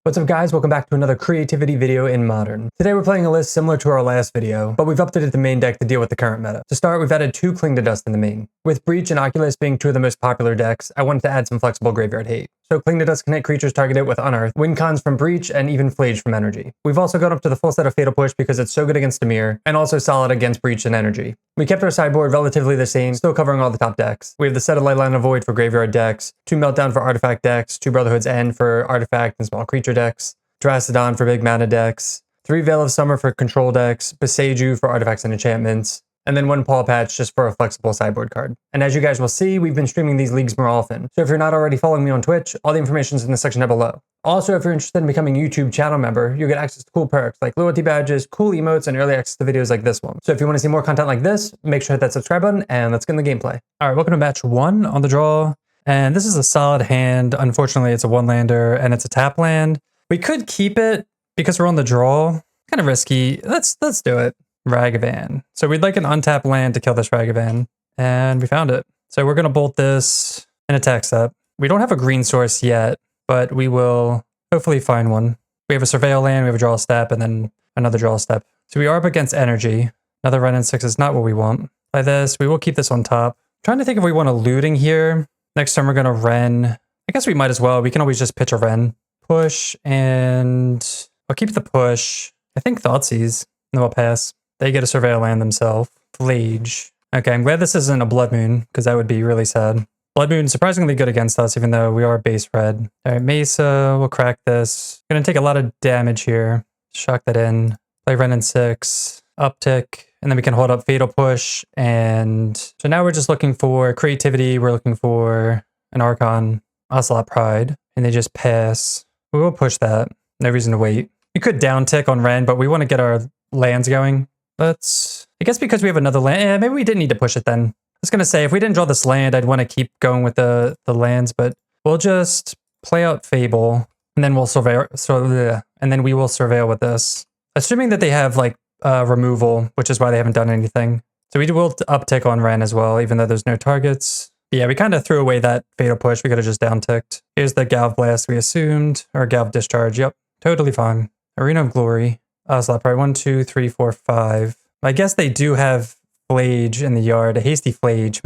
What's up guys, welcome back to another creativity video in Modern. Today we're playing a list similar to our last video, but we've updated the main deck to deal with the current meta. To start, we've added 2 Cling to Dust in the main. With Breach and Oculus being 2 of the most popular decks, I wanted to add some flexible graveyard hate. So Cling to Dust can hit creatures targeted with Unearth, win cons from Breach, and even Flage from Energy. We've also gone up to the full set of Fatal Push because it's so good against Dimir, and also solid against Breach and Energy. We kept our sideboard relatively the same, still covering all the top decks. We have the set of Lightline and Void for graveyard decks, 2 Meltdown for artifact decks, 2 Brotherhood's End for artifact and small creature decks, Drastodon for big mana decks, 3 Veil of Summer for control decks, Beseiju for artifacts and enchantments, and then 1 Paw Patch just for a flexible sideboard card. And as you guys will see, we've been streaming these leagues more often. So if you're not already following me on Twitch, all the information is in the section down below. Also, if you're interested in becoming a YouTube channel member, you'll get access to cool perks like loyalty badges, cool emotes, and early access to videos like this one. So if you want to see more content like this, make sure to hit that subscribe button, and let's get in the gameplay. All right, welcome to match 1 on the draw. And this is a solid hand. Unfortunately, it's a 1-lander, and it's a tap land. We could keep it because we're on the draw. Kind of risky. Let's do it. Ragavan. So we'd like an untapped land to kill this Ragavan, and we found it. So we're going to bolt this and attack step. We don't have a green source yet, but we will hopefully find one. We have a surveil land, we have a draw step, and then another draw step. So we are up against energy. Another Wrenn and 6 is not what we want. By this, we will keep this on top. Trying to think if we want a looting here. Next turn we're going to Wrenn. I guess we might as well. We can always just pitch a Wrenn. Push, and I'll keep the push. I think Thoughtseize, and then we'll pass. They get a surveil land themselves. Flage. Okay, I'm glad this isn't a Blood Moon, because that would be really sad. Blood Moon surprisingly good against us, even though we are base red. All right, Mesa, we'll crack this. Gonna take a lot of damage here. Shock that in. Play Wrenn and 6. Uptick, and then we can hold up Fatal Push. And so now we're just looking for creativity. We're looking for an Archon, Ocelot Pride, and they just pass. We will push that. No reason to wait. We could down tick on Wrenn, but we want to get our lands going. Let's, I guess because we have another land, maybe we didn't need to push it then. I was going to say, if we didn't draw this land, I'd want to keep going with the lands, but we'll just play out Fable, and then we'll surveil, and then we will surveil with this. Assuming that they have like removal, which is why they haven't done anything. So we will uptick on Wrenn as well, even though there's no targets. Yeah, we kind of threw away that Fatal Push. We could have just down ticked. Here's the Galv Blast we assumed, or Galv Discharge. Yep, totally fine. Arena of Glory. Ocelot Pride, 1, 2, 3, 4, 5. I guess they do have Flage in the yard. A hasty Flage.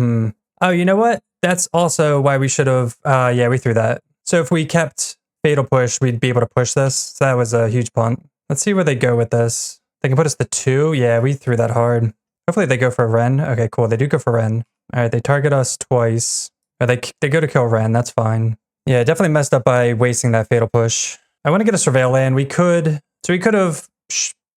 Oh, you know what? That's also why we should have... yeah, we threw that. So if we kept Fatal Push, we'd be able to push this. So that was a huge punt. Let's see where they go with this. They can put us to 2. Yeah, we threw that hard. Hopefully they go for a Wrenn. Okay, cool. They do go for Wrenn. All right, they target us twice. Or they go to kill Wrenn. That's fine. Yeah, definitely messed up by wasting that Fatal Push. I want to get a surveil land. We could... So we could have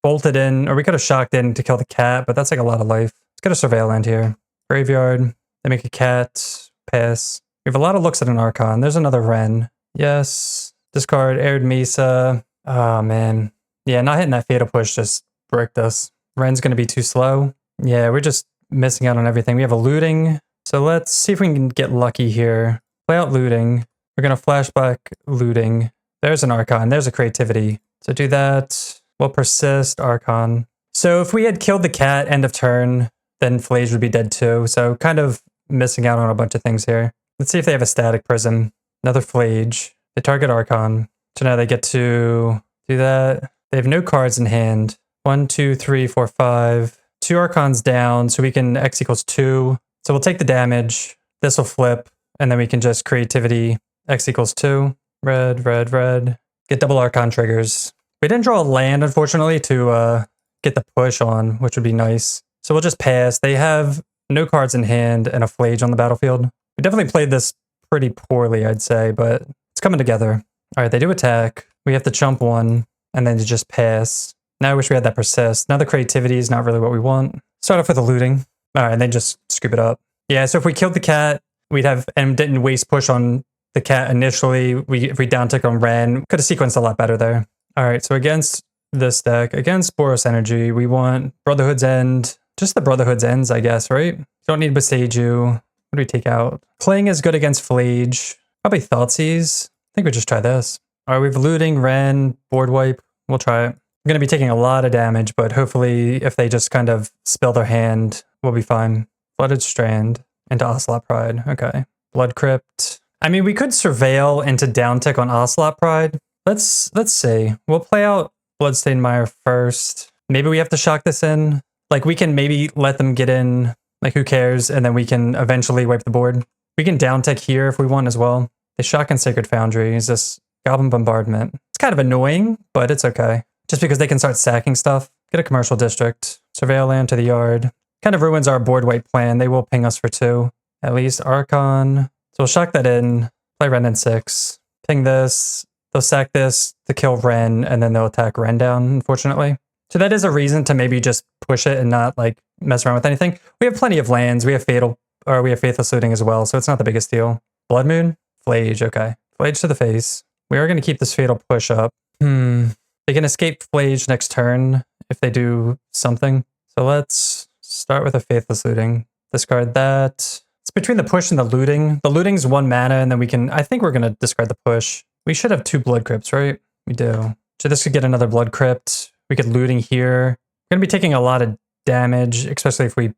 bolted in, or we could have shocked in to kill the cat, but that's like a lot of life. Let's get a surveil land here. Graveyard. They make a cat. Pass. We have a lot of looks at an Archon. There's another Wrenn. Yes. Discard. Aired Mesa. Oh, man. Yeah, not hitting that Fatal Push just bricked us. Wrenn's going to be too slow. Yeah, we're just missing out on everything. We have a looting. So let's see if we can get lucky here. Play out looting. We're going to flashback looting. There's an Archon. There's a creativity. So do that. We'll persist Archon. So if we had killed the cat end of turn, then Flage would be dead too. So kind of missing out on a bunch of things here. Let's see if they have a static prism. Another Flage. They target Archon. So now they get to do that. They have no cards in hand. 1, 2, 3, 4, 5. 2 Archons down, so we can X equals 2. So we'll take the damage. This will flip, and then we can just creativity X equals 2. Red, red, red. Get double Archon triggers. We didn't draw a land, unfortunately, to get the push on, which would be nice. So we'll just pass. They have no cards in hand and a Flage on the battlefield. We definitely played this pretty poorly, I'd say, but it's coming together. All right, they do attack. We have to chump 1, and then to just pass. Now I wish we had that persist. Now the creativity is not really what we want. Start off with the looting. All right, and then just scoop it up. Yeah, so if we killed the cat, we'd have, and didn't waste push on the cat initially, if we down tick on Wrenn, could have sequenced a lot better there. All right, so against this deck, against Boros Energy, we want Brotherhood's End. Just the Brotherhood's Ends, I guess, right? Don't need Beseiju. What do we take out? Playing is good against Flage. Probably Thoughtseize. I think we just try this. All right, we have looting, Wrenn, board wipe. We'll try it. I'm going to be taking a lot of damage, but hopefully if they just kind of spill their hand, we'll be fine. Flooded Strand into Ocelot Pride. Okay. Blood Crypt. I mean, we could surveil into down tick on Ocelot Pride, Let's see. We'll play out Bloodstained Mire first. Maybe we have to shock this in. Like, we can maybe let them get in. Like, who cares? And then we can eventually wipe the board. We can down tick here if we want as well. They shock in Sacred Foundry. Is this Goblin Bombardment? It's kind of annoying, but it's okay. Just because they can start sacking stuff. Get a commercial district. Surveil land to the yard. Kind of ruins our board wipe plan. They will ping us for 2. At least Archon. So we'll shock that in. Play Ren in 6. Ping this. They'll sack this to kill Ren, and then they'll attack Ren down, unfortunately. So that is a reason to maybe just push it and not like mess around with anything. We have plenty of lands. We have Faithless Looting as well, so it's not the biggest deal. Blood Moon? Flage, okay. Flage to the face. We are going to keep this Fatal Push up. They can escape Flage next turn if they do something. So let's start with a Faithless Looting. Discard that. It's between the push and the looting. The looting's 1 mana, and then we can... I think we're going to discard the push. We should have 2 Blood Crypts, right? We do. So this could get another Blood Crypt. We could looting here. We're going to be taking a lot of damage, especially if we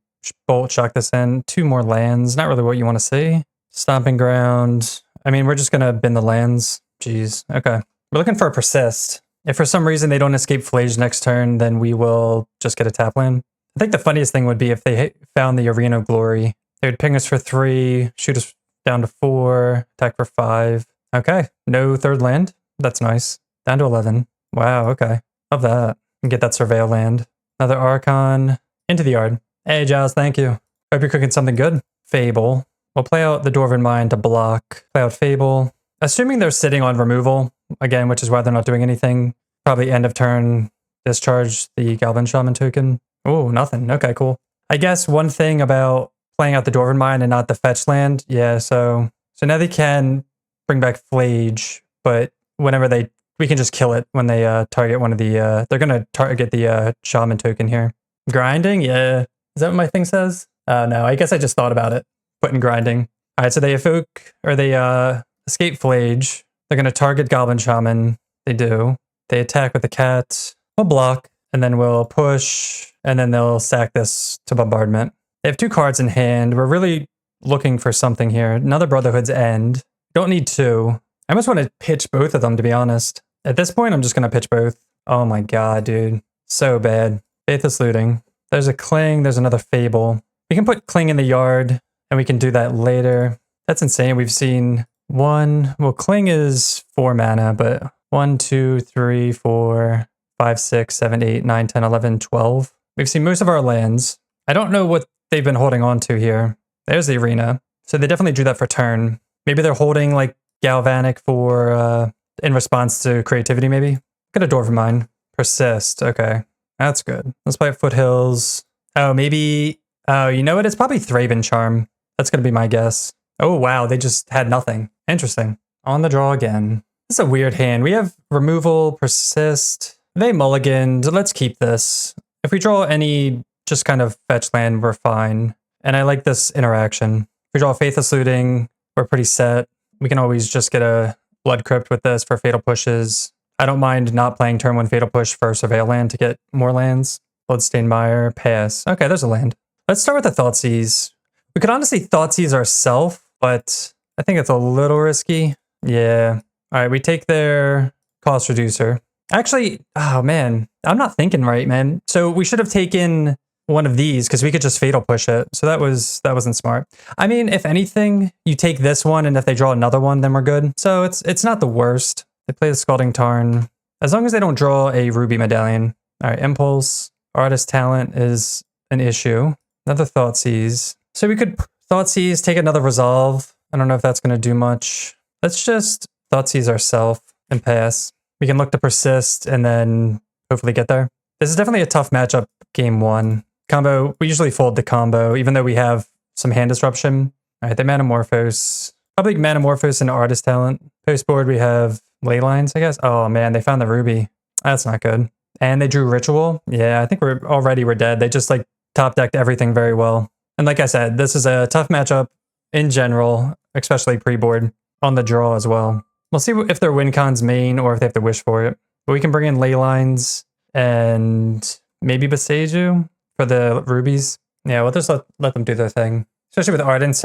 bolt shock this in. 2 more lands. Not really what you want to see. Stomping Ground. I mean, we're just going to bin the lands. Jeez. Okay. We're looking for a Persist. If for some reason they don't escape Flage next turn, then we will just get a tap land. I think the funniest thing would be if they found the Arena of Glory. They would ping us for 3, shoot us down to 4, attack for 5. Okay. No 3rd land. That's nice. Down to 11. Wow. Okay. Love that. And get that Surveil land. Another Archon. Into the yard. Hey, Giles. Thank you. Hope you're cooking something good. Fable. We'll play out the Dwarven Mine to block. Play out Fable. Assuming they're sitting on removal, again, which is why they're not doing anything. Probably end of turn, discharge the Goblin Shaman token. Oh, nothing. Okay, cool. I guess one thing about playing out the Dwarven Mine and not the fetch land. Yeah, so now they can bring back Flage, but whenever we can just kill it when they target one of the, they're going to target the Shaman token here. Grinding? Yeah. Is that what my thing says? No, I guess I just thought about it. Putting grinding. All right, so they evoke, or they escape Flage. They're going to target Goblin Shaman. They do. They attack with the cat. We'll block, and then we'll push, and then they'll sack this to bombardment. They have 2 cards in hand. We're really looking for something here. Another Brotherhood's End. Don't need 2. I almost want to pitch both of them, to be honest. At this point, I'm just going to pitch both. Oh my god, dude. So bad. Faithless Looting. There's a Cling. There's another Fable. We can put Cling in the yard, and we can do that later. That's insane. We've seen 1. Well, Cling is 4 mana, but 1, 2, 3, 4, 5, 6, 7, 8, 9, 10, 11, 12. We've seen most of our lands. I don't know what they've been holding on to here. There's the Arena. So they definitely drew that for turn. Maybe they're holding like Galvanic for in response to creativity, maybe. Get a Dwarven Mine. Persist. Okay. That's good. Let's play Foothills. Oh, maybe... Oh, you know what? It's probably Thraben Charm. That's going to be my guess. Oh, wow. They just had nothing. Interesting. On the draw again. This is a weird hand. We have removal, persist. They mulliganed. Let's keep this. If we draw any just kind of fetch land, we're fine. And I like this interaction. If we draw Faithless Looting, we're pretty set. We can always just get a Blood Crypt with this for Fatal Pushes. I don't mind not playing turn 1 Fatal Push for Surveil land to get more lands. Bloodstained Mire, pass. Okay, there's a land. Let's start with the Thoughtseize. We could honestly Thoughtseize ourselves, but I think it's a little risky. Yeah. All right, we take their cost reducer. Actually, oh man, I'm not thinking right, man. So we should have taken one of these because we could just Fatal Push it. So that wasn't smart. I mean, if anything, you take this one, and if they draw another one, then we're good. So it's not the worst. They play the Scalding Tarn. As long as they don't draw a Ruby Medallion. All right, Impulse. Artist Talent is an issue. Another Thoughtseize. So we could Thoughtseize, take another Resolve. I don't know if that's going to do much. Let's just Thoughtseize ourselves and pass. We can look to Persist and then hopefully get there. This is definitely a tough matchup, game 1. Combo, we usually fold the combo, even though we have some hand disruption. All right, they Manamorphose. Probably Manamorphose and Artist Talent. Post board, we have Leylines, I guess. Oh man, they found the Ruby. That's not good. And they drew Ritual. Yeah, I think we're dead. They just like top decked everything very well. And like I said, this is a tough matchup in general, especially pre-board, on the draw as well. We'll see if they're win cons main or if they have to wish for it. But we can bring in Leylines and maybe Boseiju for the rubies. Yeah, we'll just let them do their thing. Especially with artist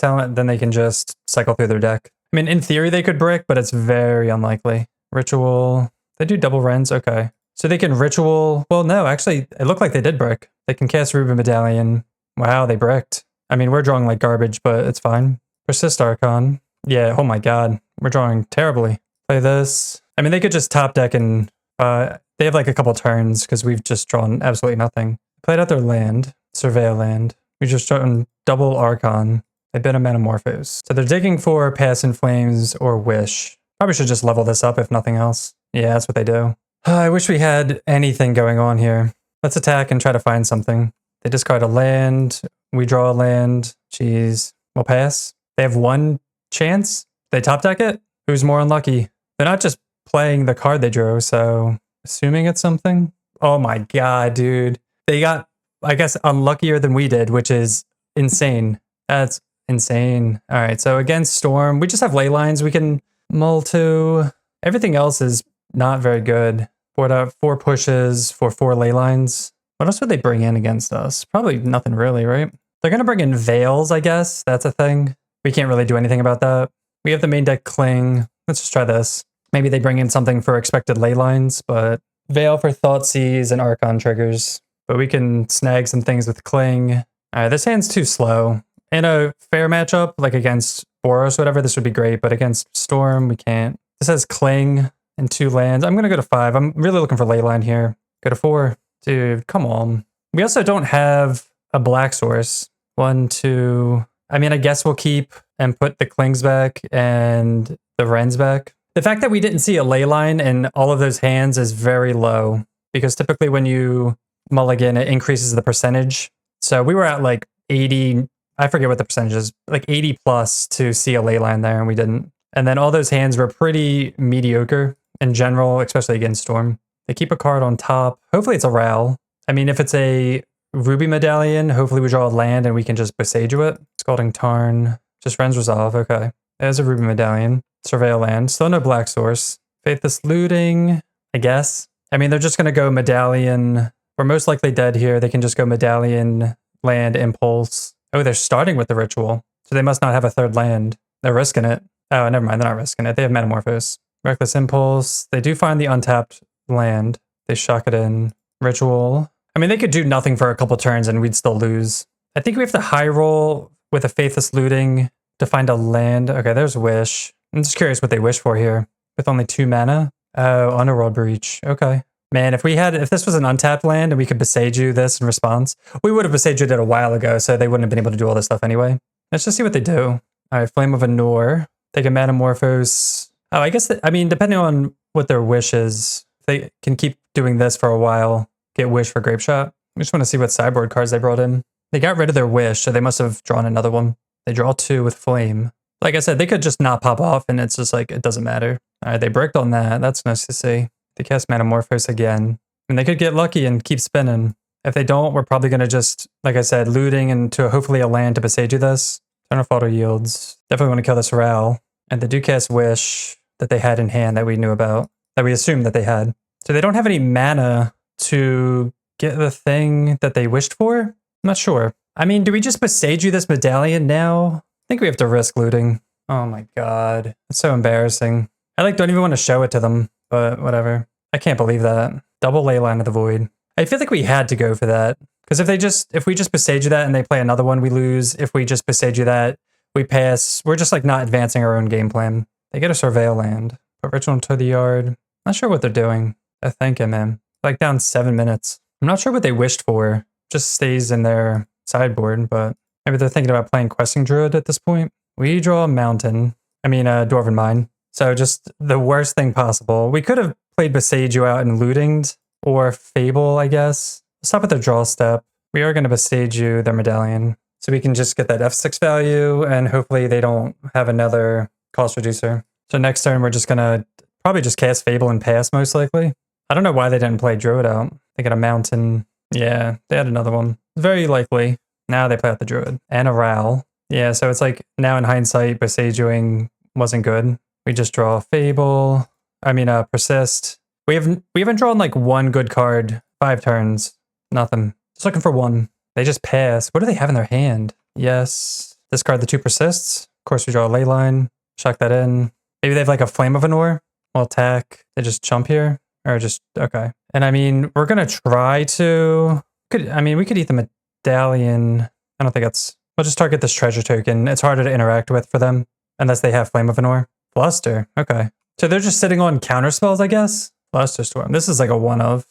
talent, then they can just cycle through their deck. I mean, in theory, they could brick, but it's very unlikely. Ritual. They do double Rens, okay. So they can ritual, well no, actually it looked like they did brick. They can cast Ruby Medallion. Wow, they bricked. I mean, we're drawing like garbage, but it's fine. Persist Archon. Yeah, oh my god, we're drawing terribly. Play this. I mean, they could just top deck and they have like a couple turns because we've just drawn absolutely nothing. Played out their land, surveil land. We just drawn double Archon. They've been a Metamorphose. So they're digging for Pass in Flames or Wish. Probably should just level this up if nothing else. Yeah, that's what they do. I wish we had anything going on here. Let's attack and try to find something. They discard a land. We draw a land. Jeez. We'll pass. They have one chance. They top deck it. Who's more unlucky? They're not just playing the card they drew, so assuming it's something. Oh my god, dude. They got, I guess, unluckier than we did, which is insane. That's insane. All right, so against Storm, we just have ley lines we can mull to. Everything else is not very good. 4 pushes for 4 ley lines. What else would they bring in against us? Probably nothing really, right? They're going to bring in Veils, I guess. That's a thing. We can't really do anything about that. We have the main deck Cling. Let's just try this. Maybe they bring in something for expected ley lines, but Veil for Thoughtseize and Archon triggers. But we can snag some things with Cling. All right, this hand's too slow. In a fair matchup, like against Boros or whatever, this would be great, but against Storm, we can't. This has Cling and 2 lands. I'm going to go to 5. I'm really looking for leyline here. Go to 4. Dude, come on. We also don't have a black source. 1, 2. I mean, I guess we'll keep and put the Clings back and the Wrens back. The fact that we didn't see a leyline in all of those hands is very low, because typically when you mulligan, it increases the percentage. So we were at like 80, I forget what the percentage is, like 80 plus to see a leyline there, and we didn't. And then all those hands were pretty mediocre in general, especially against Storm. They keep a card on top. Hopefully it's a Ral. I mean, if it's a Ruby Medallion, hopefully we draw a land and we can just Besage it. Scalding Tarn. Just Ren's Resolve. Okay. There's a Ruby Medallion. Surveil land. Still no black source. Faithless Looting, I guess. I mean, they're just going to go Medallion. We're most likely dead here. They can just go Medallion, land, Impulse. Oh, they're starting with the Ritual. So they must not have a third land. They're risking it. Oh, never mind. They're not risking it. They have Metamorphose. Reckless Impulse. They do find the untapped land. They shock it in. Ritual. I mean, they could do nothing for a couple turns and we'd still lose. I think we have to high roll with a Faithless Looting to find a land. Okay, there's Wish. I'm just curious what they wish for here. With only 2 mana. Oh, Underworld Breach. Okay. Man, if this was an untapped land and we could Besage this in response, we would have Besaged it a while ago, so they wouldn't have been able to do all this stuff anyway. Let's just see what they do. All right, Flame of Anor. They can Metamorphose. Oh, I guess, I mean, depending on what their wish is, they can keep doing this for a while. Get Wish for Grape Shot. I just want to see what sideboard cards they brought in. They got rid of their Wish, so they must have drawn another one. They draw 2 with Flame. Like I said, they could just not pop off, and it's just like, it doesn't matter. All right, they bricked on that. That's nice to see. They cast Metamorphose again. And they could get lucky and keep spinning. If they don't, we're probably going to just, like I said, looting into hopefully a land to Besage this. Turn off auto yields. Definitely want to kill this Ral. And they do cast Wish that they had in hand that we knew about, that we assumed that they had. So they don't have any mana to get the thing that they wished for? I'm not sure. I mean, do we just Besage this Medallion now? I think we have to risk looting. Oh my god. It's so embarrassing. I don't even want to show it to them, but whatever. I can't believe that. Double Leyline of the Void. I feel like we had to go for that. Because if we just Besage that and they play another one, we lose. If we just Besage that, we pass. We're just like not advancing our own game plan. They get a Surveil land. Put Ritual into the yard. Not sure what they're doing. I think I'm in. Like down 7 minutes. I'm not sure what they wished for. Just stays in their sideboard, but maybe they're thinking about playing Questing Druid at this point. We draw a mountain. I mean, a Dwarven Mine. So just the worst thing possible. We could have played Besage you out and Lootinged, or Fable, I guess. Stop at their draw step. We are going to Besage you their Medallion. So we can just get that F6 value, and hopefully they don't have another cost reducer. So next turn, we're just going to probably just cast Fable and pass, most likely. I don't know why they didn't play Druid out. They got a Mountain. Yeah, they had another one. Very likely. Now they play out the Druid. And a Ral. Yeah, so it's like, now in hindsight, Besaging wasn't good. We just draw Fable. I mean, Persist. We haven't drawn like one good card. 5 turns. Nothing. Just looking for one. They just pass. What do they have in their hand? Yes. Discard the 2 Persists. Of course, we draw a Leyline. Chuck that in. Maybe they have like a Flame of Anor. We'll attack. They just jump here? Or just, okay. And I mean, we're going to try to, we could eat the medallion. I don't think that's, we'll just target this treasure token. It's harder to interact with for them, unless they have Flame of Anor. Fluster, okay. So they're just sitting on counter spells, I guess? Fluster Storm, this is like a one of.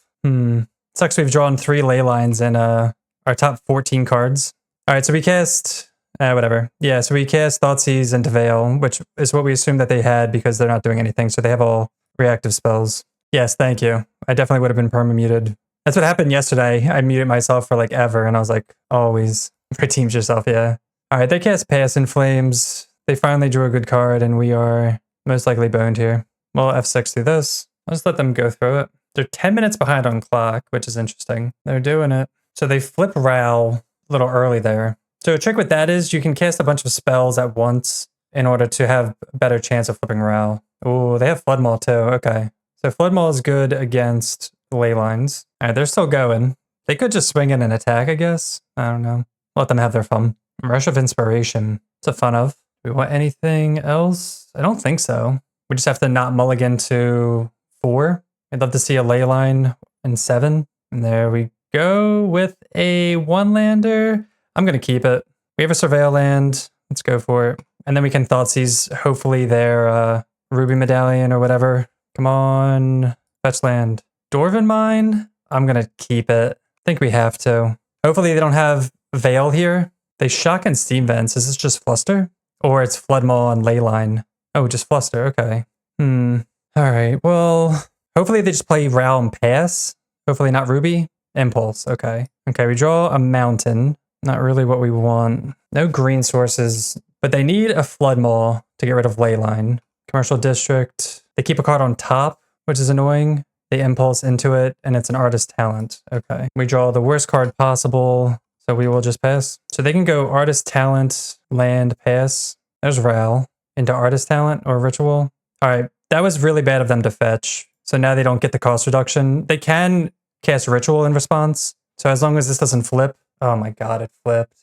Sucks we've drawn 3 ley lines in our top 14 cards. All right, so we cast, whatever. Yeah, so we cast Thoughtseize and DeVo, which is what we assumed that they had because they're not doing anything. So they have all reactive spells. Yes, thank you. I definitely would have been perma-muted. That's what happened yesterday. I muted myself for like ever, and I was like, always redeems yourself, yeah. All right, they cast Pass in Flames. They finally drew a good card, and we are most likely boned here. We'll F6 through this. I'll just let them go through it. They're 10 minutes behind on clock, which is interesting. They're doing it. So they flip Ral a little early there. So a trick with that is you can cast a bunch of spells at once in order to have a better chance of flipping Ral. Oh, they have Flood Maul too. Okay. So Flood Maul is good against ley lines. All right, they're still going. They could just swing in and attack, I guess. I don't know. Let them have their fun. Rush of Inspiration. It's a fun of. Do we want anything else? I don't think so. We just have to not mulligan to 4. I'd love to see a ley line in 7. And there we go with a 1-lander. I'm going to keep it. We have a surveil land. Let's go for it. And then we can Thoughtseize, hopefully their Ruby Medallion or whatever. Come on. Fetch land. Dwarven Mine. I'm going to keep it. I think we have to. Hopefully they don't have Veil here. They shock and Steam Vents. Is this just Fluster? Or it's Flood Maul and Leyline. Oh, just Fluster. Okay. All right. Well, hopefully they just play Ral and Pass. Hopefully not Ruby. Impulse. Okay. Okay, we draw a mountain. Not really what we want. No green sources, but they need a Flood Maul to get rid of Leyline. Commercial District. They keep a card on top, which is annoying. They impulse into it, and it's an Artist Talent. Okay. We draw the worst card possible, so we will just pass. So they can go Artist Talent, land, pass. There's Ral into Artist Talent or Ritual. All right. That was really bad of them to fetch. So now they don't get the cost reduction. They can cast Ritual in response. So as long as this doesn't flip. Oh my god, it flipped.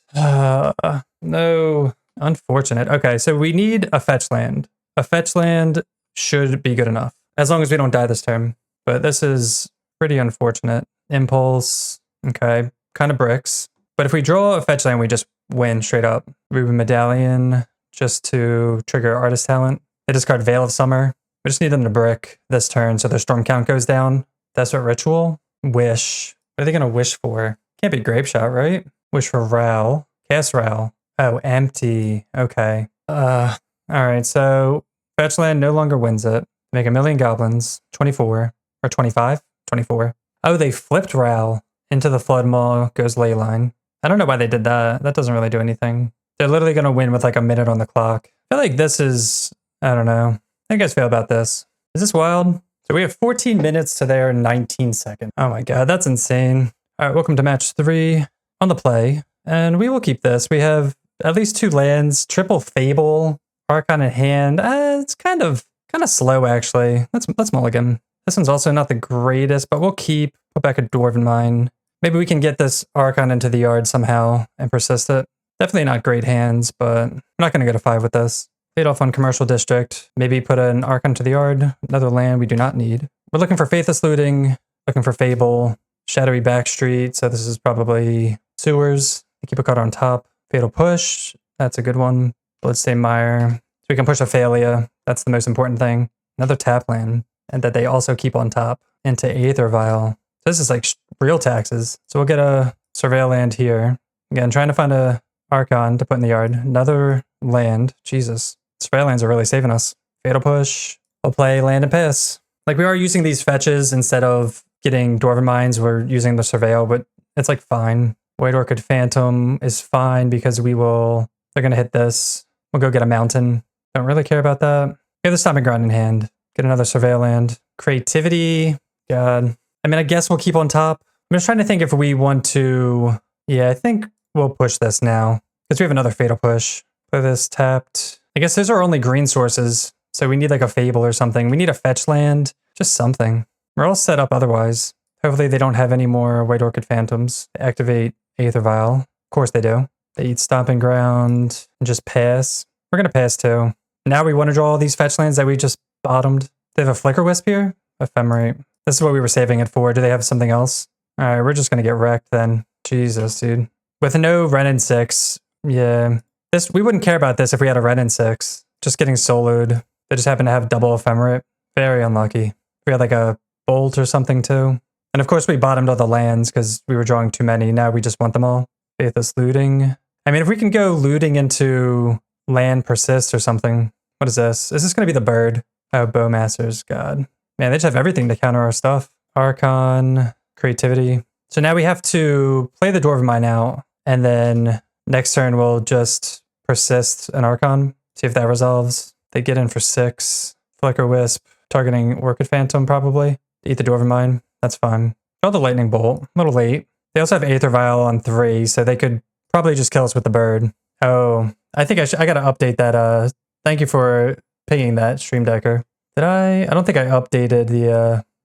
No. Unfortunate. Okay, so we need a fetch land. A fetch land should be good enough. As long as we don't die this turn. But this is pretty unfortunate. Impulse. Okay. Kind of bricks. But if we draw a fetch land, we just win straight up. Ruby Medallion just to trigger Artist Talent. They discard Veil of Summer. We just need them to brick this turn so their storm count goes down. That's what Ritual. Wish. What are they going to wish for? Can't be Grape Shot, right? Wish for Ral. Cast Ral. Oh, empty. Okay. All right, so fetch land no longer wins it. Make 1,000,000 goblins. 24. Or 25? 24. Oh, they flipped Ral into the Flood Maul. Goes Leyline. I don't know why they did that. That doesn't really do anything. They're literally going to win with like a minute on the clock. I feel like this is... I don't know. How do you guys feel about this? Is this wild? So we have 14 minutes to their 19 seconds. Oh my god, that's insane. All right, welcome to match 3 on the play. And we will keep this. We have at least 2 lands, triple Fable, Archon in hand. It's kind of slow, actually. Let's mulligan. This one's also not the greatest, but we'll keep. Put back a Dwarven Mine. Maybe we can get this Archon into the yard somehow and persist it. Definitely not great hands, but I'm not going to go to 5 with this. Fade off on Commercial District. Maybe put an Archon to the yard. Another land we do not need. We're looking for Faithless Looting. Looking for Fable. Shadowy Backstreet. So this is probably Sewers. They keep a card on top. Fatal Push. That's a good one. Bloodstained Mire. So we can push Ophalia. That's the most important thing. Another tap land. And that they also keep on top. Into Aether Vial. So this is like real taxes. So we'll get a Surveil land here. Again, trying to find a Archon to put in the yard. Another land. Jesus. Surveil lands are really saving us. Fatal Push. We'll play land and pass. Like we are using these fetches instead of getting Dwarven Mines. We're using the Surveil, but it's like fine. White Orchid Phantom is fine because they're going to hit this. We'll go get a mountain. Don't really care about that. We have the Stomping Ground in hand. Get another Surveil land. Creativity. God. I mean, I guess we'll keep on top. I'm just trying to think if we want to... Yeah, I think we'll push this now. Because we have another Fatal Push. Play this tapped. I guess those are only green sources. So we need like a Fable or something. We need a fetch land. Just something. We're all set up otherwise. Hopefully they don't have any more White Orchid Phantoms. They activate Aether Vial. Of course they do. They eat Stomping Ground and just pass. We're going to pass too. Now we want to draw all these fetch lands that we just bottomed. They have a Flicker Wisp here? Ephemerate. This is what we were saving it for. Do they have something else? Alright, we're just gonna get wrecked then. Jesus, dude. With no Ren and 6, yeah. We wouldn't care about this if we had a Ren and 6. Just getting soloed. They just happen to have double Ephemerate. Very unlucky. If we had like a Bolt or something too. And of course we bottomed all the lands because we were drawing too many. Now we just want them all. Faithless Looting. I mean, if we can go looting into land Persist or something. What is this? Is this going to be the bird? Oh, Bowmasters. God. Man, they just have everything to counter our stuff. Archon, Creativity. So now we have to play the Dwarven Mine out. And then next turn we'll just Persist an Archon. See if that resolves. They get in for 6. Flicker Wisp. Targeting Orchid Phantom probably. Eat the Dwarven Mine. That's fine. Draw the Lightning Bolt. A little late. They also have Aether Vial on 3, so they could probably just kill us with the bird. Oh, I think I gotta update that. Thank you for pinging that, Stream Decker. Did I don't think I updated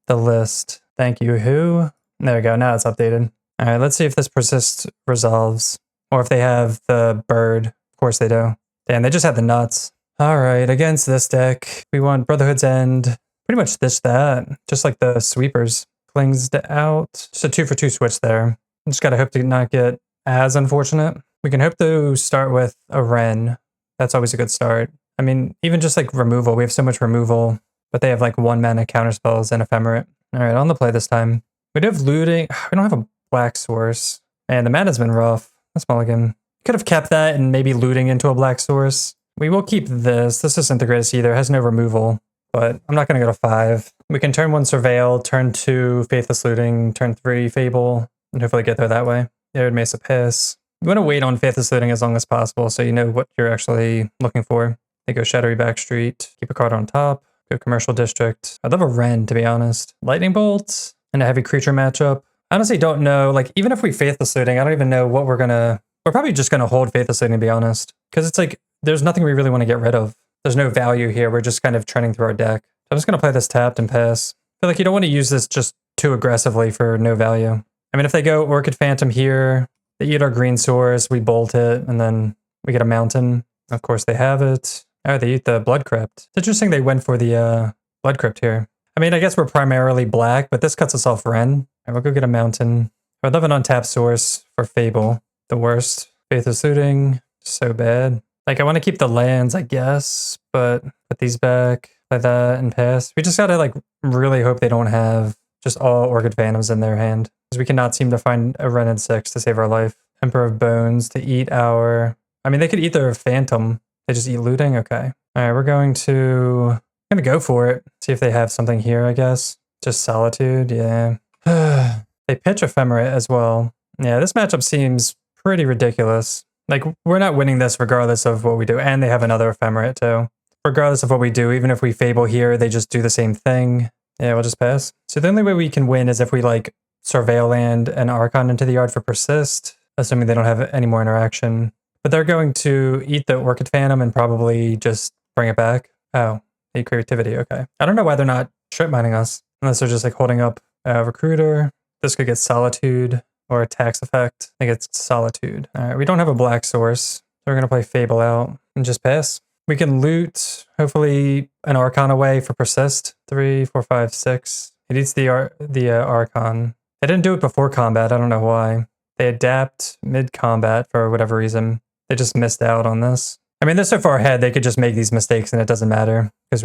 the list. Thank you. Who? There we go. Now it's updated. All right, let's see if this Persist resolves. Or if they have the bird. Of course they do. Damn, they just had the nuts. All right, against this deck, we want Brotherhood's End. Pretty much that. Just like the sweepers. Clings out. Just a 2-for-2 switch there. Just gotta hope to not get as unfortunate. We can hope to start with a Ren. That's always a good start. I mean, even just like removal. We have so much removal, but they have like 1-mana counterspells and Ephemerate. All right, on the play this time. We do have looting. We don't have a black source. Man, the mana's been rough. That's mulligan. Could have kept that and maybe looting into a black source. We will keep this. This isn't the greatest either. It has no removal, but I'm not going to go to 5. We can turn 1 Surveil, turn 2 Faithless Looting, turn 3 Fable, and hopefully get there that way. Arid Mesa Piss. You want to wait on Faithless Looting as long as possible so you know what you're actually looking for. They go Shadowy Backstreet, keep a card on top, go Commercial District. I'd love a Ren, to be honest. Lightning Bolt and a heavy creature matchup. I honestly don't know, like, even if we Faithless Looting, I don't even know what we're probably just gonna hold Faithless Looting, to be honest. Because it's like, there's nothing we really want to get rid of. There's no value here, we're just kind of trending through our deck. So I'm just gonna play this tapped and pass. I feel like you don't want to use this just too aggressively for no value. I mean, if they go Orchid Phantom here, they eat our green source, we bolt it, and then we get a mountain. Of course they have it. Oh, they eat the Blood Crypt. It's interesting they went for the Blood Crypt here. I mean, I guess we're primarily black, but this cuts us off Ren. All right, we'll go get a mountain. I'd love an untapped source for Fable. The worst. Faithless Looting. So bad. Like, I want to keep the lands, I guess, but put these back, play that, and pass. We just gotta, like, really hope they don't have just all Orchid Phantoms in their hand. Because we cannot seem to find a Ren and 6 to save our life. Emperor of Bones to eat our... I mean, they could eat their Phantom. They just eat looting? Okay. Alright, we're going to go for it. See if they have something here, I guess. Just Solitude, yeah. They pitch Ephemerate as well. Yeah, this matchup seems pretty ridiculous. Like, we're not winning this regardless of what we do. And they have another Ephemerate too. Regardless of what we do, even if we Fable here, they just do the same thing. Yeah, we'll just pass. So the only way we can win is if we, like, Surveil land an Archon into the yard for Persist, assuming they don't have any more interaction. But they're going to eat the Orchid Phantom and probably just bring it back. Oh, eat Creativity, okay. I don't know why they're not strip mining us, unless they're just like holding up Recruiter. This could get Solitude or a tax effect. I think it's Solitude. All right, we don't have a black source, so we're gonna play Fable out and just pass. We can loot, hopefully, an Archon away for Persist. 3, 4, 5, 6. It eats the Archon. They didn't do it before combat, I don't know why. They adapt mid-combat for whatever reason. They just missed out on this. I mean, they're so far ahead, they could just make these mistakes and it doesn't matter. Because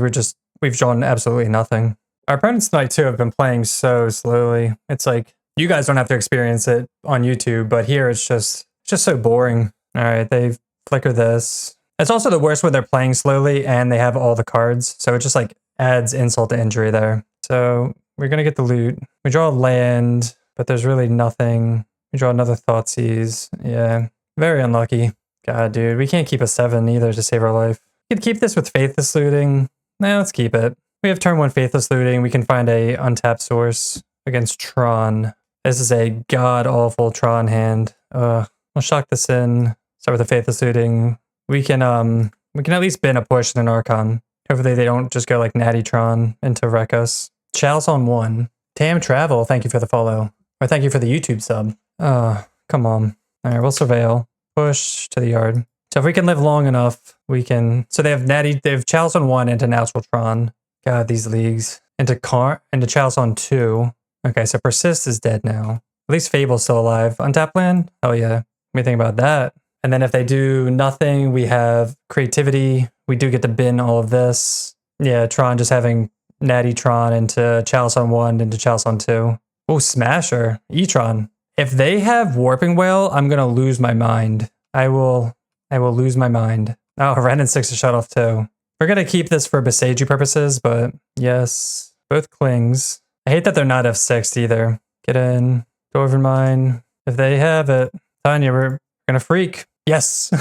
we've drawn absolutely nothing. Our opponents tonight too have been playing so slowly. It's like, you guys don't have to experience it on YouTube, but here it's just so boring. All right, they flicker this. It's also the worst when they're playing slowly and they have all the cards. So it just like adds insult to injury there. So we're gonna get the loot. We draw a land, but there's really nothing. We draw another Thoughtseize. Yeah, very unlucky. God, dude, we can't keep a 7 either to save our life. We could keep this with Faithless Looting. Nah, let's keep it. We have turn 1 Faithless Looting. We can find a untapped source against Tron. This is a god-awful Tron hand. We'll shock this in. Start with a Faithless Looting. We can at least bin a push and an Archon. Hopefully they don't just go like Natty Tron into wreck us. Chalice on 1. Tam Travel, thank you for the follow. Or thank you for the YouTube sub. Come on. All right, we'll Surveil. Push to the yard. So if we can live long enough, we can... So they have Chalice on 1 into Natural Tron. God, these leagues. Into Chalice on 2. Okay, so Persist is dead now. At least Fable's still alive. Untap land? Oh yeah. What do you think about that? And then if they do nothing, we have Creativity. We do get to bin all of this. Yeah, Tron just having Natty Tron into Chalice on 1, into Chalice on 2. Oh, Smasher. E-Tron. If they have Warping Whale, I'm going to lose my mind. I will lose my mind. Oh, Ren and 6 is shut off too. We're going to keep this for Beseju purposes, but yes, both Clings. I hate that they're not F6 either. Get in. Dwarven Mine. If they have it, Tanya, we're going to freak. Yes.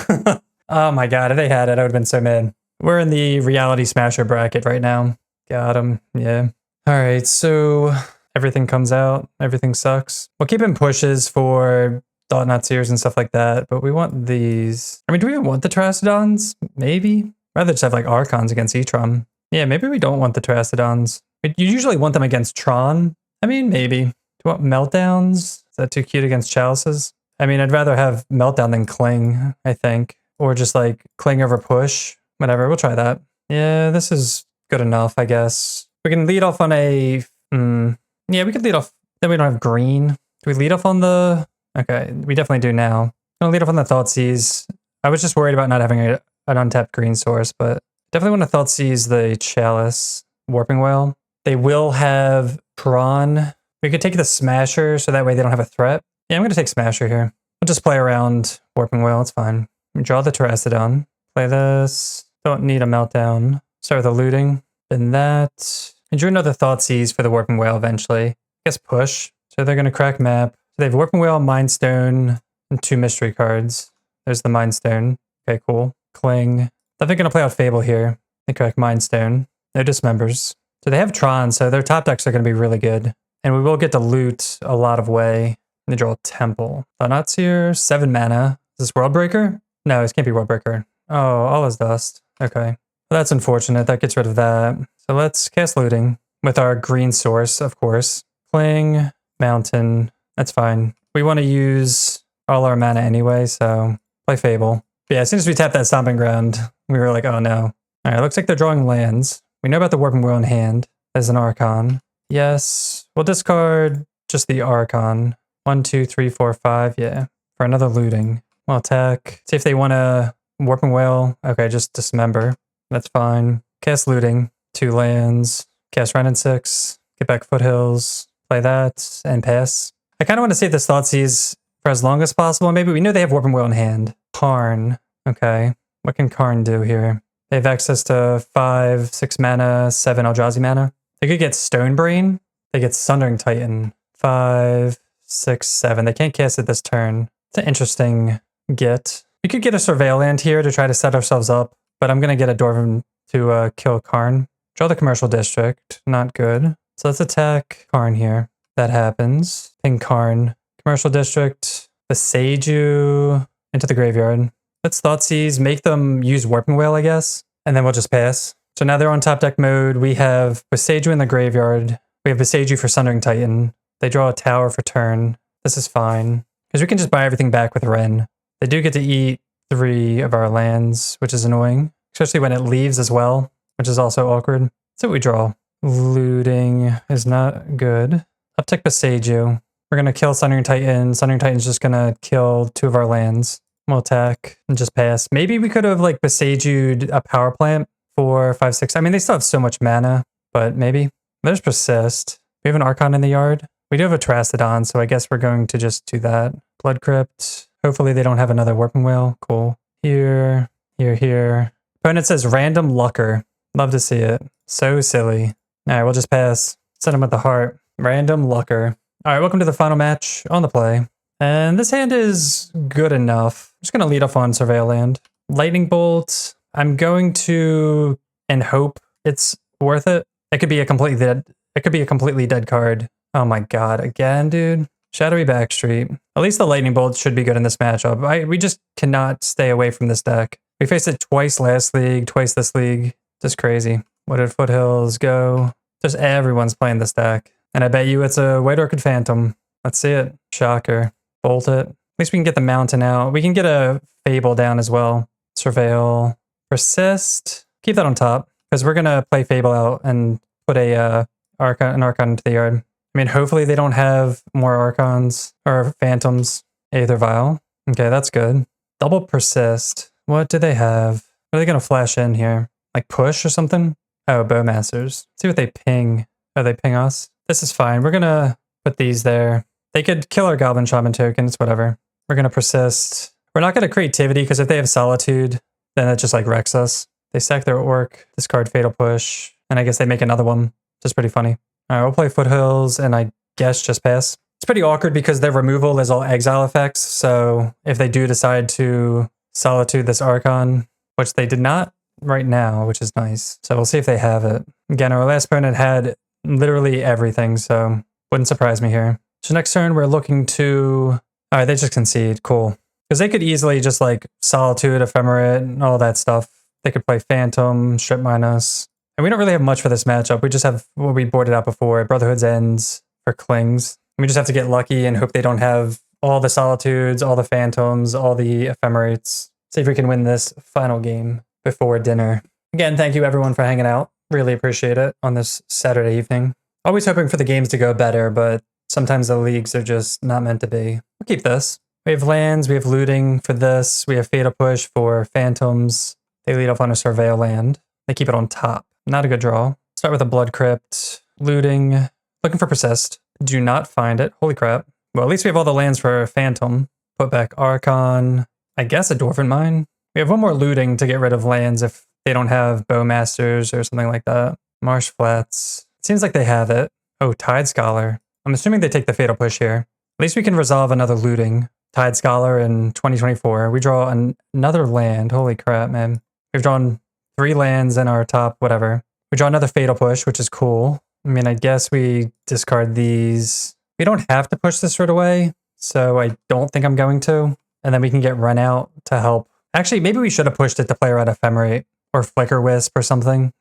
Oh my god, if they had it, I would have been so mad. We're in the Reality Smasher bracket right now. Got him. Yeah. All right, so everything comes out. Everything sucks. We'll keep in pushes for Thought Not Seers and stuff like that, but we want these. I mean, do we even want the Terrastodons? Maybe. Rather just have like Archons against E-Tron. Yeah, maybe we don't want the Terrastodons. You usually want them against Tron. I mean, maybe. Do you want Meltdowns? Is that too cute against Chalices? I mean, I'd rather have Meltdown than Cling, I think. Or just like Cling over Push. Whatever, we'll try that. Yeah, this is good enough, I guess. We can lead off on a... yeah, we could lead off... Then we don't have green. Do we lead off on the... Okay, we definitely do now. I'm gonna lead off on the Thoughtseize. I was just worried about not having an untapped green source, but definitely want to Thoughtseize the Chalice Warping Whale. They will have Tron. We could take the Smasher, so that way they don't have a threat. Yeah, I'm gonna take Smasher here. We'll just play around Warping Whale, it's fine. Draw the Terrastodon. Play this. Don't need a Meltdown. Start with a Looting. Then that. And drew another Thoughtseize for the Warping Whale eventually. I guess push. So they're gonna crack map. So they have Warping Whale, Mind Stone, and 2 mystery cards. There's the Mind Stone. Okay, cool. Cling. They're gonna play out Fable here. They crack Mind Stone. No Dismembers. So they have Tron, so their top decks are gonna be really good. And we will get to loot a lot of way. They draw a Temple. Thought here, 7 mana. Is this World Breaker? No, this can't be World Breaker. Oh, all is dust. Okay. Well, that's unfortunate. That gets rid of that. So let's cast Looting with our green source, of course. Cling, Mountain. That's fine. We want to use all our mana anyway, so play Fable. But yeah, as soon as we tap that Stomping Ground, we were like, oh no. All right, looks like they're drawing lands. We know about the Warping Wheel in hand. There's an Archon. Yes, we'll discard just the Archon. 1, 2, 3, 4, 5. Yeah, for another Looting. We'll attack. See if they want a Warping Whale. Okay, just Dismember. That's fine. Cast Looting. 2 lands. Cast Ren and 6. Get back Foothills. Play that and pass. I kind of want to save this Thoughtseize for as long as possible. Maybe we know they have Warping Wheel in hand. Karn. Okay. What can Karn do here? They have access to 5, 6 mana, 7 Eldrazi mana. They could get Stonebrain. They get Sundering Titan. 5, 6, 7. They can't cast it this turn. It's an interesting get. We could get a Surveil land here to try to set ourselves up, but I'm going to get a Dwarven to kill Karn. Draw the Commercial District. Not good. So let's attack Karn here. That happens. Ping Karn. Commercial District. Beseju into the graveyard. Let's Thoughtseize. Make them use Warping Whale, I guess. And then we'll just pass. So now they're on top deck mode. We have Beseju in the graveyard. We have Beseju for Sundering Titan. They draw a tower for turn. This is fine. Because we can just buy everything back with Ren. They do get to eat 3 of our lands, which is annoying. Especially when it leaves as well, which is also awkward. So we draw. Looting is not good. Uptick Beseju. We're going to kill Sundering Titan. Sundering Titan's just going to kill 2 of our lands. We'll attack and just pass. Maybe we could have like Beseju'd a power plant 4, 5, 6. I mean, they still have so much mana, but maybe. There's Persist. We have an Archon in the yard. We do have a Terrastodon, so I guess we're going to just do that. Blood Crypt. Hopefully they don't have another Warping Whale. Cool. Here, here, here. Opponent says Random Lucker. Love to see it. So silly. All right, we'll just pass. Send him with the heart. Random Lucker. All right, welcome to the final match on the play. And this hand is good enough. I'm just going to lead off on Surveil land. Lightning Bolt. I'm going to and hope it's worth it. It could be a completely dead. It could be a completely dead card. Oh my god, again, dude. Shadowy Backstreet. At least the Lightning Bolt should be good in this matchup. We just cannot stay away from this deck. We faced it twice last league, twice this league. Just crazy. What did Foothills go? Just everyone's playing this deck. And I bet you it's a White Orchid Phantom. Let's see it. Shocker. Bolt it. At least we can get the Mountain out. We can get a Fable down as well. Surveil. Persist. Keep that on top. because we're gonna play Fable out and put an Archon into the yard. I mean, hopefully they don't have more Archons or Phantoms. Aether Vial. Okay, that's good. Double Persist. What do they have? What are they gonna flash in here? Like push or something? Oh, Bowmasters. Let's see what they ping. Oh, they ping us. This is fine. We're gonna put these there. They could kill our Goblin Shaman token. It's whatever. We're gonna Persist. We're not gonna Creativity because if they have Solitude, then it just like wrecks us. They sack their Orc, discard Fatal Push, and I guess they make another one. Just pretty funny. All right, we'll play Foothills and I guess just pass. It's pretty awkward because their removal is all exile effects. So if they do decide to Solitude this Archon, which they did not right now, which is nice. So we'll see if they have it. Again, our last opponent had literally everything, so wouldn't surprise me here. So next turn, we're looking to... All right, they just concede. Cool. Because they could easily just like Solitude, Ephemerate, and all that stuff. They could play Phantom, Strip Minus. And we don't really have much for this matchup. We just have what we boarded out before, Brotherhood's Ends for Clings. We just have to get lucky and hope they don't have all the Solitudes, all the Phantoms, all the Ephemerates. See if we can win this final game before dinner. Again, thank you everyone for hanging out. Really appreciate it on this Saturday evening. Always hoping for the games to go better, but sometimes the leagues are just not meant to be. We'll keep this. We have lands, we have looting for this, we have Fatal Push for Phantoms. They lead off on a Surveil land. They keep it on top. Not a good draw. Start with a Blood Crypt. Looting. Looking for Persist. Do not find it. Holy crap. Well, at least we have all the lands for Phantom. Put back Archon. I guess a Dwarven Mine. We have one more looting to get rid of lands if they don't have Bowmasters or something like that. Marsh Flats. It seems like they have it. Oh, Tide Scholar. I'm assuming they take the Fatal Push here. At least we can resolve another looting. Tide Scholar in 2024. We draw another land. Holy crap, man. We've drawn 3 lands in our top whatever. We draw another Fatal Push, which is cool. I mean, I guess we discard these. We don't have to push this right away, so I don't think I'm going to. And then we can get run out to help. Actually, maybe we should have pushed it to play around Ephemerate or Flicker Wisp or something.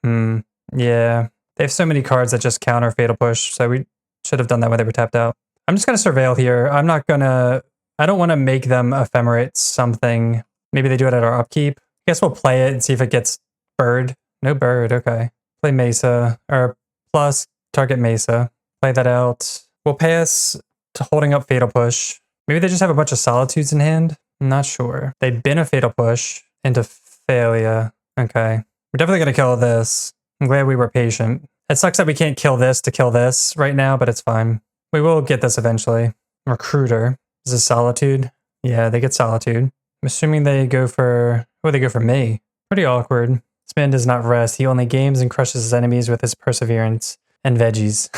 Yeah. They have so many cards that just counter Fatal Push, so we should have done that when they were tapped out. I'm just going to Surveil here. I don't want to make them Ephemerate something. Maybe they do it at our upkeep. I guess we'll play it and see if it gets bird. No bird, okay. Play Mesa, or plus target Mesa. Play that out. We'll pass to holding up Fatal Push. Maybe they just have a bunch of Solitudes in hand. I'm not sure. They bin a Fatal Push into Failure. Okay. We're definitely going to kill this. I'm glad we were patient. It sucks that we can't kill this to kill this right now, but it's fine. We will get this eventually. Recruiter. Is this Solitude? Yeah, they get Solitude. I'm assuming they go for... Oh, they go for me. Pretty awkward. This man does not rest. He only games and crushes his enemies with his perseverance and veggies.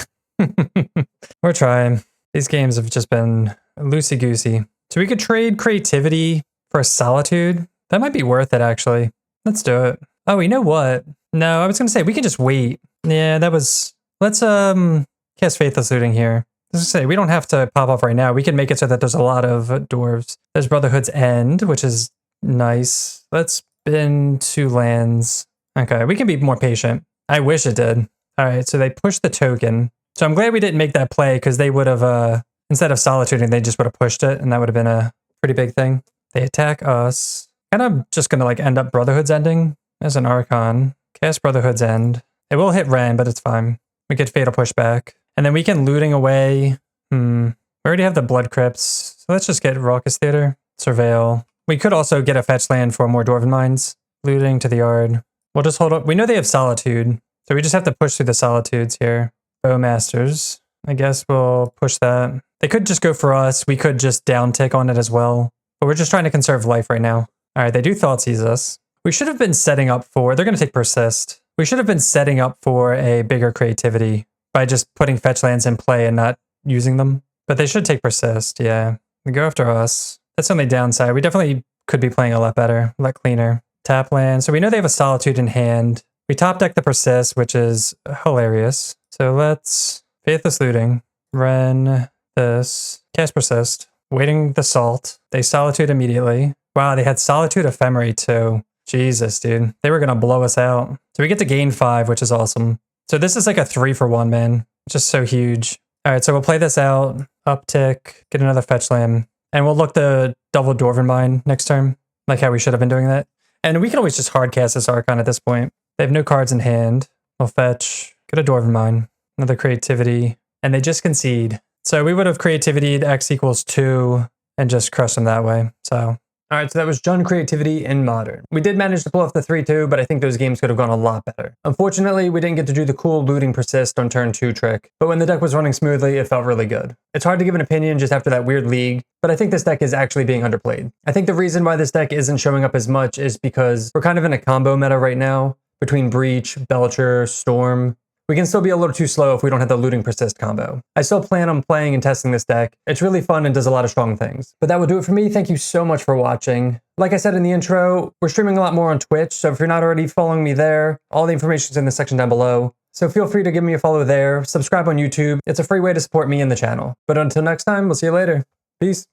We're trying. These games have just been loosey-goosey. So we could trade Creativity for a Solitude. That might be worth it, actually. Let's do it. Oh, you know what? No, I was going to say, we can just wait. Yeah, that was... Let's cast Faithless Looting here. I was going to say, we don't have to pop off right now. We can make it so that there's a lot of dwarves. There's Brotherhood's End, which is nice. Let's bin 2 lands. Okay, we can be more patient. I wish it did. All right, so they pushed the token. So I'm glad we didn't make that play because they would have, instead of Solituding, they just would have pushed it, and that would have been a pretty big thing. They attack us. Kind of just going to like end up Brotherhood's Ending as an Archon. Cast Brotherhood's End. It will hit Ren, but it's fine. We get Fatal Push back. And then we can looting away. We already have the Blood Crypts. So let's just get Raucous Theater. Surveil. We could also get a fetch land for more Dwarven Mines. Looting to the yard. We'll just hold up. We know they have Solitude. So we just have to push through the Solitudes here. Bowmasters. I guess we'll push that. They could just go for us. We could just down tick on it as well. But we're just trying to conserve life right now. All right, they do Thoughtseize us. We should have been setting up for... They're going to take Persist. We should have been setting up for a bigger Creativity by just putting fetch lands in play and not using them. But they should take Persist, yeah. They go after us. That's the only downside. We definitely could be playing a lot better, a lot cleaner. Tap land. So we know they have a Solitude in hand. We top deck the Persist, which is hilarious. So let's... Faithless Looting. Ren. This. Cast Persist. Waiting the Salt. They Solitude immediately. Wow, they had Solitude Ephemerate too. Jesus, dude. They were going to blow us out. So we get to gain 5, which is awesome. So this is like a 3-for-1, man. Just so huge. All right, so we'll play this out. Uptick. Get another fetch land. And we'll look to double Dwarven Mine next turn. Like how we should have been doing that. And we can always just hardcast this Archon at this point. They have no cards in hand. I'll fetch, get a Dwarven Mine, another Creativity, and they just concede. So we would have Creativity X equals 2 and just crush them that way. So, all right, so that was Jund Creativity in Modern. We did manage to pull off the 3-2, but I think those games could have gone a lot better. Unfortunately, we didn't get to do the cool looting persist on turn 2 trick, but when the deck was running smoothly, it felt really good. It's hard to give an opinion just after that weird league, but I think this deck is actually being underplayed. I think the reason why this deck isn't showing up as much is because we're kind of in a combo meta right now between Breach, Belcher, Storm. We can still be a little too slow if we don't have the looting persist combo. I still plan on playing and testing this deck. It's really fun and does a lot of strong things. But that will do it for me. Thank you so much for watching. Like I said in the intro, we're streaming a lot more on Twitch, so if you're not already following me there, all the information is in the section down below. So feel free to give me a follow there, subscribe on YouTube. It's a free way to support me and the channel. But until next time, we'll see you later. Peace.